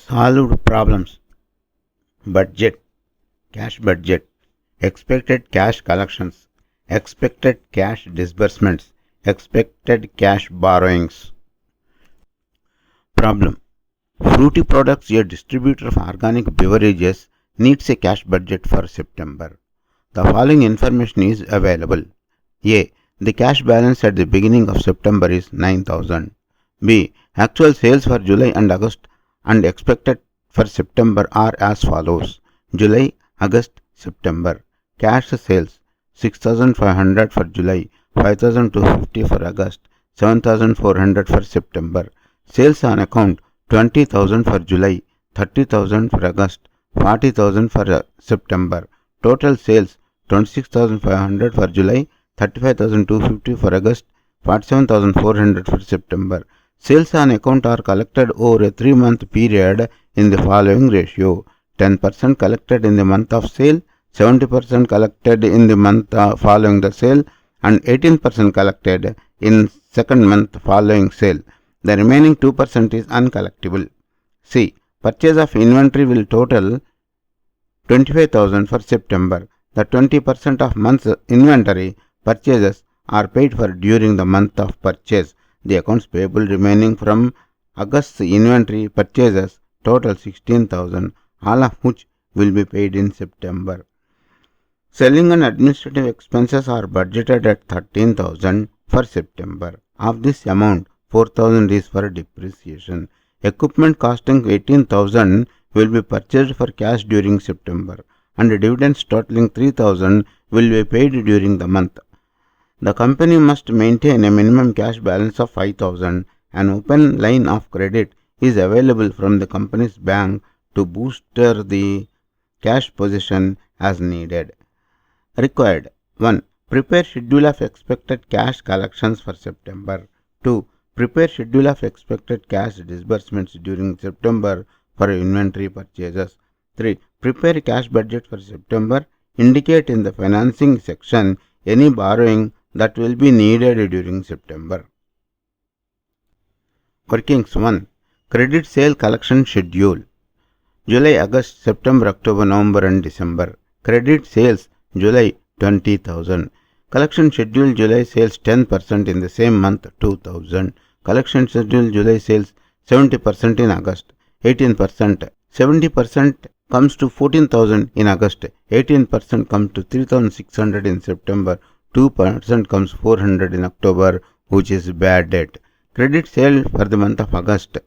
Solved problems. Budget, cash budget, expected cash collections, expected cash disbursements, expected cash borrowings. Problem. Fruity Products, a distributor of organic beverages, needs a cash budget for September. The following information is available. A. The cash balance at the beginning of September is 9,000. B. Actual sales for July and August and expected for September are as follows. July, August, September. Cash sales 6,500 for July, 5,250 for August, 7,400 for September. Sales on account 20,000 for July, 30,000 for August, 40,000 for September. Total sales 26,500 for July, 35,250 for August, 47,400 for September. Sales on account are collected over a 3-month period in the following ratio. 10% collected in the month of sale, 70% collected in the month following the sale, and 18% collected in second month following sale. The remaining 2% is uncollectible. C. Purchase of inventory will total 25,000 for September. The 20% of month's inventory purchases are paid for during the month of purchase. The accounts payable remaining from August's inventory purchases total 16,000, all of which will be paid in September. Selling and administrative expenses are budgeted at 13,000 for September. Of this amount, 4,000 is for depreciation. Equipment costing 18,000 will be purchased for cash during September, and dividends totaling 3,000 will be paid during the month. The company must maintain a minimum cash balance of 5,000. An open line of credit is available from the company's bank to boost the cash position as needed. Required. 1. Prepare schedule of expected cash collections for September. 2. Prepare schedule of expected cash disbursements during September for inventory purchases. 3. Prepare cash budget for September. Indicate in the financing section any borrowing that will be needed during September. Workings. 1. Credit sale collection schedule. July, August, September, October, November and December. Credit sales July 20,000. Collection schedule July sales 10% in the same month 2,000. Collection schedule July sales 70% in August, 18%. 70% comes to 14,000 in August, 18% comes to 3,600 in September, 2% comes 400 in October, which is bad debt. Credit sale for the month of August.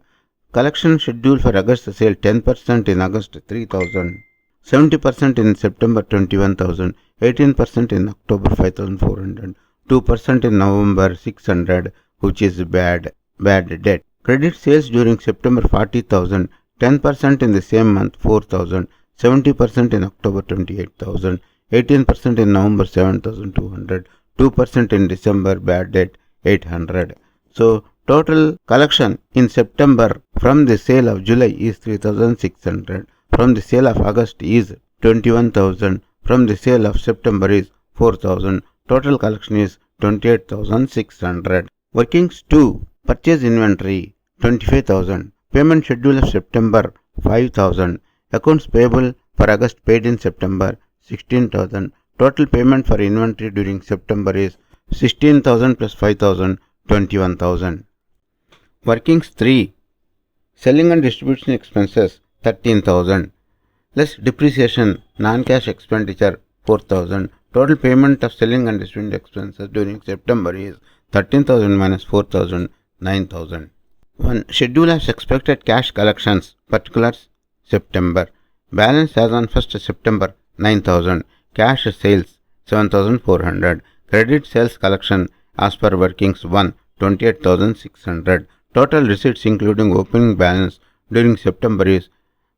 Collection schedule for August sale 10% in August 3,000, 70% in September 21,000, 18% in October 5,400, 2% in November 600, which is bad debt. Credit sales during September 40,000, 10% in the same month 4,000, 70% in October 28,000, 18% in November 7,200, 2% in December bad debt 800. So total collection in September from the sale of July is 3,600. From the sale of August is 21,000. From the sale of September is 4,000. Total collection is 28,600. Workings 2. Purchase inventory 25,000. Payment schedule of September 5,000. Accounts payable for August paid in September 16,000. Total payment for inventory during September is 16,000 plus 5,000, 21,000. Workings 3. Selling and distribution expenses 13,000. Less depreciation, non-cash expenditure 4,000. Total payment of selling and distribution expenses during September is 13,000 minus 4,000, 9,000. 1. Schedule of expected cash collections. Particulars. September. Balance as on 1st September 9,000. Cash sales 7,400. Credit sales collection as per workings 1. 28,600. Total receipts including opening balance during September is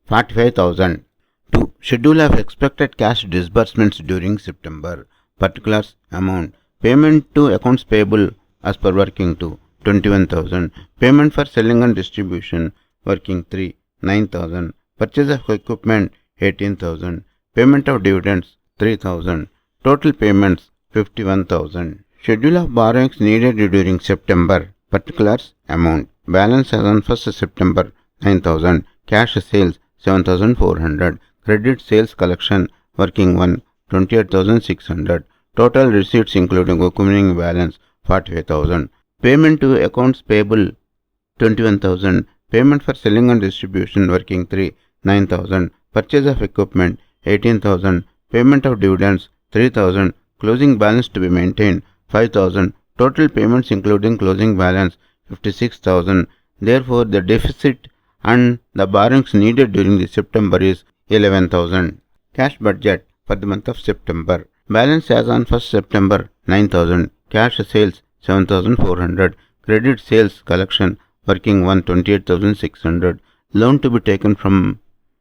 45,000. 2. Schedule of expected cash disbursements during September. Particulars. Amount. Payment to accounts payable as per working 2. 21,000. Payment for selling and distribution working 3. 9,000. Purchase of equipment 18,000. Payment of dividends 3,000. Total payments 51,000. Schedule of borrowings needed during September. Particulars. Amount. Balance as on 1st September 9,000. cash sales 7,400, credit sales collection working 1 28,600, total receipts including opening balance 45,000, payment to accounts payable 21,000, payment for selling and distribution working 3 9,000, purchase of equipment 18,000, payment of dividends 3,000, closing balance to be maintained 5,000, total payments including closing balance 56,000. Therefore, the deficit and the borrowings needed during the September is 11,000. Cash budget for the month of September. Balance as on 1st September 9,000. Cash sales 7,400. Credit sales collection working 128,600. Loan to be taken from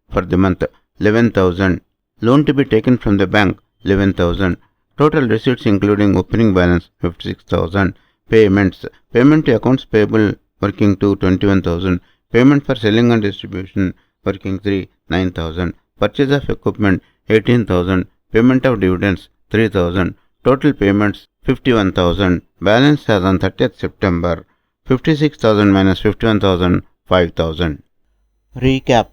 for the month 11,000. Loan to be taken from the bank 11,000. Total receipts including opening balance 56,000. Payments. Payment to accounts payable working 2 21,000. Payment for selling and distribution working 3 9,000. Purchase of equipment 18,000. Payment of dividends 3,000. Total payments 51,000. Balance as on 30th September 56,000 minus 51,000 5,000. Recap.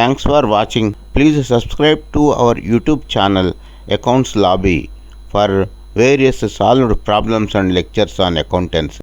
Thanks for watching. Please subscribe to our YouTube channel Accounts Lobby for various solved problems and lectures on accountancy.